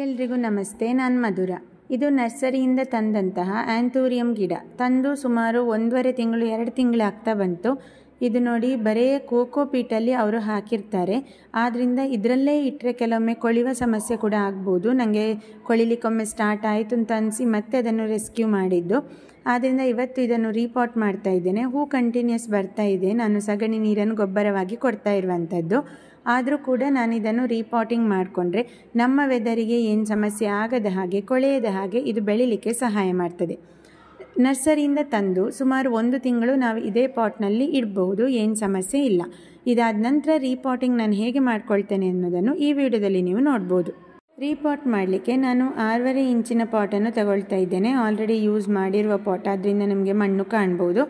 ಎಲ್ರಿಗೂ ನಮಸ್ತೆ. ನಾನು ಮಧುರ. ಇದು ನರ್ಸರಿಯಿಂದ ತಂದಂತಹ ಆ್ಯಂಥೂರಿಯಂ ಗಿಡ ತಂದು ಸುಮಾರು 1.5 ತಿಂಗಳು 2 ತಿಂಗಳಾಗ್ತಾ ಬಂತು. ಇದು ನೋಡಿ, ಬರೇ ಕೋಕೋ ಪೀಟಲ್ಲಿ ಅವರು ಹಾಕಿರ್ತಾರೆ. ಆದ್ದರಿಂದ ಇದರಲ್ಲೇ ಇಟ್ಟರೆ ಕೆಲವೊಮ್ಮೆ ಕೊಳೆಯುವ ಸಮಸ್ಯೆ ಕೂಡ ಆಗ್ಬೋದು. ನನಗೆ ಕೊಳಿಲಿಕ್ಕೊಮ್ಮೆ ಸ್ಟಾರ್ಟ್ ಆಯಿತು ಅಂತ ಅನಿಸಿ ಮತ್ತೆ ಅದನ್ನು ರೆಸ್ಕ್ಯೂ ಮಾಡಿದ್ದು. ಆದ್ದರಿಂದ ಇವತ್ತು ಇದನ್ನು ರೀಪಾಟ್ ಮಾಡ್ತಾ ಇದ್ದೇನೆ. ಹೂ ಕಂಟಿನ್ಯೂಸ್ ಬರ್ತಾ ಇದೆ. ನಾನು ಸಗಣಿ ನೀರನ್ನು ಗೊಬ್ಬರವಾಗಿ ಕೊಡ್ತಾ ಇರುವಂಥದ್ದು. ಆದರೂ ಕೂಡ ನಾನು ಇದನ್ನು ರೀಪಾಟಿಂಗ್ ಮಾಡಿಕೊಂಡ್ರೆ ನಮ್ಮ ವೆದರಿಗೆ ಏನು ಸಮಸ್ಯೆ ಆಗದ ಹಾಗೆ, ಕೊಳೆಯದ ಹಾಗೆ ಇದು ಬೆಳಿಲಿಕ್ಕೆ ಸಹಾಯ ಮಾಡ್ತದೆ. ನರ್ಸರಿಯಿಂದ ತಂದು ಸುಮಾರು 1 ತಿಂಗಳು ನಾವು ಇದೇ ಪಾಟ್ನಲ್ಲಿ ಇಡಬಹುದು, ಏನು ಸಮಸ್ಯೆ ಇಲ್ಲ. ಇದಾದ ನಂತರ ರೀಪಾಟಿಂಗ್ ನಾನು ಹೇಗೆ ಮಾಡ್ಕೊಳ್ತೇನೆ ಅನ್ನೋದನ್ನು ಈ ವಿಡಿಯೋದಲ್ಲಿ ನೀವು ನೋಡ್ಬೋದು. ರೀಪಾಟ್ ಮಾಡಲಿಕ್ಕೆ ನಾನು 6.5 ಇಂಚಿನ ಪಾಟನ್ನು ತಗೊಳ್ತಾ ಇದ್ದೇನೆ. ಆಲ್ರೆಡಿ ಯೂಸ್ ಮಾಡಿರುವ ಪಾಟ್, ಆದ್ದರಿಂದ ನಮಗೆ ಮಣ್ಣು ಕಾಣ್ಬೋದು.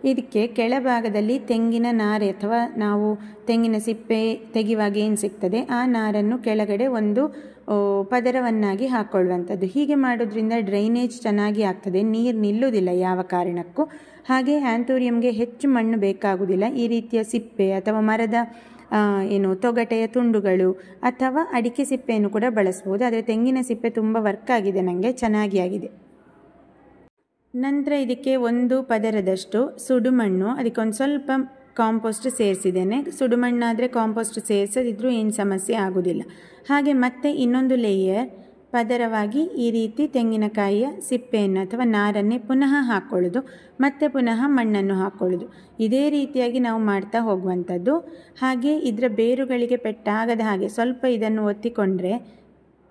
ಇದಕ್ಕೆ ಕೆಳಭಾಗದಲ್ಲಿ ತೆಂಗಿನ ನಾರೆ ಅಥವಾ ನಾವು ತೆಂಗಿನ ಸಿಪ್ಪೆ ತೆಗೆಯುವಾಗ ಏನು ಸಿಗ್ತದೆ ಆ ನಾರನ್ನು ಕೆಳಗಡೆ ಒಂದು ಪದರವನ್ನಾಗಿ ಹಾಕ್ಕೊಳ್ಳುವಂಥದ್ದು. ಹೀಗೆ ಮಾಡೋದ್ರಿಂದ ಡ್ರೈನೇಜ್ ಚೆನ್ನಾಗಿ ಆಗ್ತದೆ, ನೀರು ನಿಲ್ಲುವುದಿಲ್ಲ ಯಾವ ಕಾರಣಕ್ಕೂ. ಹಾಗೆ ಆ್ಯಂಥೂರಿಯಂಗೆ ಹೆಚ್ಚು ಮಣ್ಣು ಬೇಕಾಗುವುದಿಲ್ಲ. ಈ ರೀತಿಯ ಸಿಪ್ಪೆ ಅಥವಾ ಮರದ ತೊಗಟೆಯ ತುಂಡುಗಳು ಅಥವಾ ಅಡಿಕೆ ಸಿಪ್ಪೆಯನ್ನು ಕೂಡ ಬಳಸ್ಬೋದು. ಆದರೆ ತೆಂಗಿನ ಸಿಪ್ಪೆ ತುಂಬ ವರ್ಕ್ ಆಗಿದೆ, ನನಗೆ ಚೆನ್ನಾಗಿ ಆಗಿದೆ. ನಂತರ ಇದಕ್ಕೆ 1 ಪದರದಷ್ಟು ಸುಡುಮಣ್ಣು, ಅದಕ್ಕೊಂದು ಸ್ವಲ್ಪ ಕಾಂಪೋಸ್ಟ್ ಸೇರಿಸಿದ್ದೇನೆ. ಸುಡುಮಣ್ಣಾದರೆ ಕಾಂಪೋಸ್ಟ್ ಸೇರಿಸದಿದ್ರೂ ಏನು ಸಮಸ್ಯೆ ಆಗೋದಿಲ್ಲ. ಹಾಗೆ ಮತ್ತೆ ಇನ್ನೊಂದು ಲೇಯರ್ ಪದರವಾಗಿ ಈ ರೀತಿ ತೆಂಗಿನಕಾಯಿಯ ಸಿಪ್ಪೆಯನ್ನು ಅಥವಾ ನಾರನ್ನೇ ಪುನಃ ಹಾಕ್ಕೊಳ್ಳೋದು, ಮತ್ತೆ ಪುನಃ ಮಣ್ಣನ್ನು ಹಾಕ್ಕೊಳ್ಳೋದು. ಇದೇ ರೀತಿಯಾಗಿ ನಾವು ಮಾಡ್ತಾ ಹೋಗುವಂಥದ್ದು. ಹಾಗೆ ಇದರ ಬೇರುಗಳಿಗೆ ಪೆಟ್ಟಾಗದ ಹಾಗೆ ಸ್ವಲ್ಪ ಇದನ್ನು ಒತ್ತಿಕೊಂಡ್ರೆ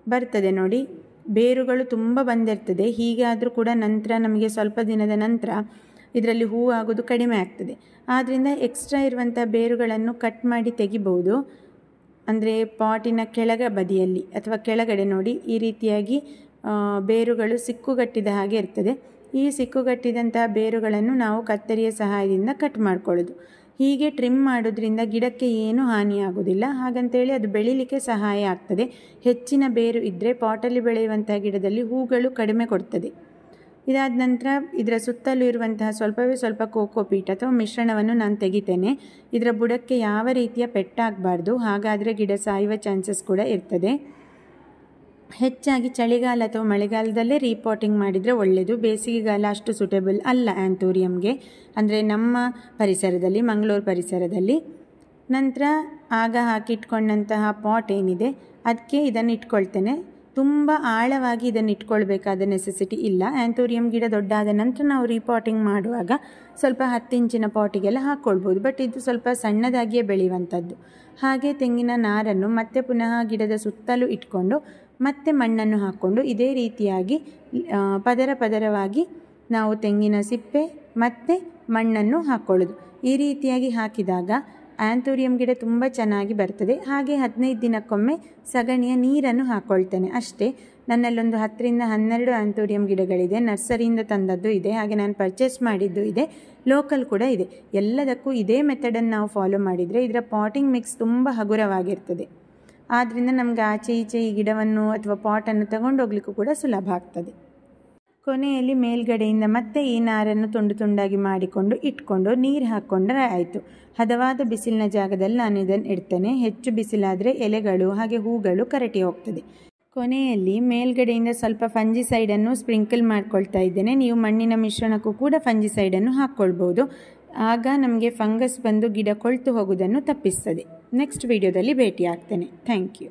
ಬರ್ತದೆ ನೋಡಿ. ಬೇರುಗಳು ತುಂಬ ಬಂದಿರ್ತದೆ. ಹೀಗಾದರೂ ಕೂಡ ನಂತರ ನಮಗೆ ಸ್ವಲ್ಪ ದಿನದ ನಂತರ ಇದರಲ್ಲಿ ಹೂ ಆಗೋದು ಕಡಿಮೆ ಆಗ್ತದೆ. ಆದ್ದರಿಂದ ಎಕ್ಸ್ಟ್ರಾ ಇರುವಂಥ ಬೇರುಗಳನ್ನು ಕಟ್ ಮಾಡಿ ತೆಗಿಬಹುದು. ಅಂದರೆ ಪಾಟಿನ ಬದಿಯಲ್ಲಿ ಅಥವಾ ಕೆಳಗಡೆ ನೋಡಿ, ಈ ರೀತಿಯಾಗಿ ಬೇರುಗಳು ಸಿಕ್ಕುಗಟ್ಟಿದ ಹಾಗೆ ಇರ್ತದೆ. ಈ ಸಿಕ್ಕುಗಟ್ಟಿದಂತಹ ಬೇರುಗಳನ್ನು ನಾವು ಕತ್ತರಿಯ ಸಹಾಯದಿಂದ ಕಟ್ ಮಾಡ್ಕೊಳ್ಳೋದು. ಹೀಗೆ ಟ್ರಿಮ್ ಮಾಡೋದ್ರಿಂದ ಗಿಡಕ್ಕೆ ಏನೂ ಹಾನಿಯಾಗೋದಿಲ್ಲ. ಹಾಗಂತೇಳಿ ಅದು ಬೆಳೀಲಿಕ್ಕೆ ಸಹಾಯ ಆಗ್ತದೆ. ಹೆಚ್ಚಿನ ಬೇರು ಇದ್ದರೆ ಪಾಟಲ್ಲಿ ಬೆಳೆಯುವಂತಹ ಗಿಡದಲ್ಲಿ ಹೂಗಳು ಕಡಿಮೆ ಕೊಡ್ತದೆ. ಇದಾದ ನಂತರ ಇದರ ಸುತ್ತಲೂ ಇರುವಂತಹ ಸ್ವಲ್ಪವೇ ಸ್ವಲ್ಪ ಕೋಕೋ ಪೀಟ್ ಅಥವಾ ಮಿಶ್ರಣವನ್ನು ನಾನು ತೆಗಿತೇನೆ. ಇದರ ಬುಡಕ್ಕೆ ಯಾವ ರೀತಿಯ ಪೆಟ್ಟಾಗಬಾರ್ದು, ಹಾಗಾದರೆ ಗಿಡ ಸಾಯುವ ಚಾನ್ಸಸ್ ಕೂಡ ಇರ್ತದೆ. ಹೆಚ್ಚಾಗಿ ಚಳಿಗಾಲ ಅಥವಾ ಮಳೆಗಾಲದಲ್ಲೇ ರೀಪಾಟಿಂಗ್ ಮಾಡಿದರೆ ಒಳ್ಳೆಯದು. ಬೇಸಿಗೆಗಾಲ ಅಷ್ಟು ಸೂಟೇಬಲ್ ಅಲ್ಲ ಆ್ಯಂಥೂರಿಯಂಗೆ, ಅಂದರೆ ನಮ್ಮ ಪರಿಸರದಲ್ಲಿ, ಮಂಗಳೂರು ಪರಿಸರದಲ್ಲಿ. ನಂತರ ಆಗ ಹಾಕಿಟ್ಕೊಂಡಂತಹ ಪಾಟ್ ಏನಿದೆ ಅದಕ್ಕೆ ಇದನ್ನು ಇಟ್ಕೊಳ್ತೇನೆ. ತುಂಬ ಆಳವಾಗಿ ಇದನ್ನು ಇಟ್ಕೊಳ್ಬೇಕಾದ ನೆಸೆಸಿಟಿ ಇಲ್ಲ. ಆ್ಯಂಥೂರಿಯಂ ಗಿಡ ದೊಡ್ಡಾದ ನಂತರ ನಾವು ರೀಪಾಟಿಂಗ್ ಮಾಡುವಾಗ ಸ್ವಲ್ಪ 10 ಇಂಚಿನ ಪಾಟಿಗೆಲ್ಲ ಹಾಕ್ಕೊಳ್ಬೋದು. ಬಟ್ ಇದು ಸ್ವಲ್ಪ ಸಣ್ಣದಾಗಿಯೇ ಬೆಳೆಯುವಂಥದ್ದು. ಹಾಗೆ ತೆಂಗಿನ ನಾರನ್ನು ಮತ್ತೆ ಪುನಃ ಗಿಡದ ಸುತ್ತಲೂ ಇಟ್ಕೊಂಡು ಮತ್ತೆ ಮಣ್ಣನ್ನು ಹಾಕ್ಕೊಂಡು ಇದೇ ರೀತಿಯಾಗಿ ಪದರವಾಗಿ ನಾವು ತೆಂಗಿನ ಸಿಪ್ಪೆ ಮತ್ತು ಮಣ್ಣನ್ನು ಹಾಕ್ಕೊಳ್ಳೋದು. ಈ ರೀತಿಯಾಗಿ ಹಾಕಿದಾಗ ಆ್ಯಂಥೂರಿಯಂ ಗಿಡ ತುಂಬ ಚೆನ್ನಾಗಿ ಬರ್ತದೆ. ಹಾಗೆ 15 ದಿನಕ್ಕೊಮ್ಮೆ ಸಗಣಿಯ ನೀರನ್ನು ಹಾಕ್ಕೊಳ್ತೇನೆ ಅಷ್ಟೇ. ನನ್ನಲ್ಲೊಂದು 10ರಿಂದ 12 ಆ್ಯಂಥೂರಿಯಂ ಗಿಡಗಳಿದೆ. ನರ್ಸರಿಯಿಂದ ತಂದದ್ದು ಇದೆ, ಹಾಗೆ ನಾನು ಪರ್ಚೇಸ್ ಮಾಡಿದ್ದು ಇದೆ, ಲೋಕಲ್ ಕೂಡ ಇದೆ. ಎಲ್ಲದಕ್ಕೂ ಇದೇ ಮೆಥಡನ್ನು ನಾವು ಫಾಲೋ ಮಾಡಿದರೆ ಇದರ ಪಾಟಿಂಗ್ ಮಿಕ್ಸ್ ತುಂಬ ಹಗುರವಾಗಿರ್ತದೆ. ಆದ್ದರಿಂದ ನಮಗೆ ಆಚೆ ಈಚೆ ಈ ಗಿಡವನ್ನು ಅಥವಾ ಪಾಟನ್ನು ತಗೊಂಡು ಹೋಗ್ಲಿಕ್ಕೂ ಕೂಡ ಸುಲಭ ಆಗ್ತದೆ. ಕೊನೆಯಲ್ಲಿ ಮೇಲ್ಗಡೆಯಿಂದ ಮತ್ತೆ ಈ ನಾರನ್ನು ತುಂಡು ತುಂಡಾಗಿ ಮಾಡಿಕೊಂಡು ಇಟ್ಕೊಂಡು ನೀರು ಹಾಕ್ಕೊಂಡ್ರೆ ಆಯಿತು. ಹದವಾದ ಬಿಸಿಲಿನ ಜಾಗದಲ್ಲಿ ನಾನು ಇದನ್ನು ಇಡ್ತೇನೆ. ಹೆಚ್ಚು ಬಿಸಿಲಾದರೆ ಎಲೆಗಳು ಹಾಗೆ ಹೂಗಳು ಕರಟಿ ಹೋಗ್ತದೆ. ಕೊನೆಯಲ್ಲಿ ಮೇಲ್ಗಡೆಯಿಂದ ಸ್ವಲ್ಪ ಫಂಜಿಸೈಡನ್ನು ಸ್ಪ್ರಿಂಕಲ್ ಮಾಡ್ಕೊಳ್ತಾ ಇದ್ದೇನೆ. ನೀವು ಮಣ್ಣಿನ ಮಿಶ್ರಣಕ್ಕೂ ಕೂಡ ಫಂಜಿಸೈಡನ್ನು ಹಾಕ್ಕೊಳ್ಬೋದು. ಆಗ ನಮಗೆ ಫಂಗಸ್ ಬಂದು ಗಿಡ ಕೊಳ್ತು ಹೋಗೋದನ್ನು ತಪ್ಪಿಸ್ತದೆ. ನೆಕ್ಸ್ಟ್ ವಿಡಿಯೋದಲ್ಲಿ ಭೇಟಿ ಆಗ್ತೇನೆ. Thank you.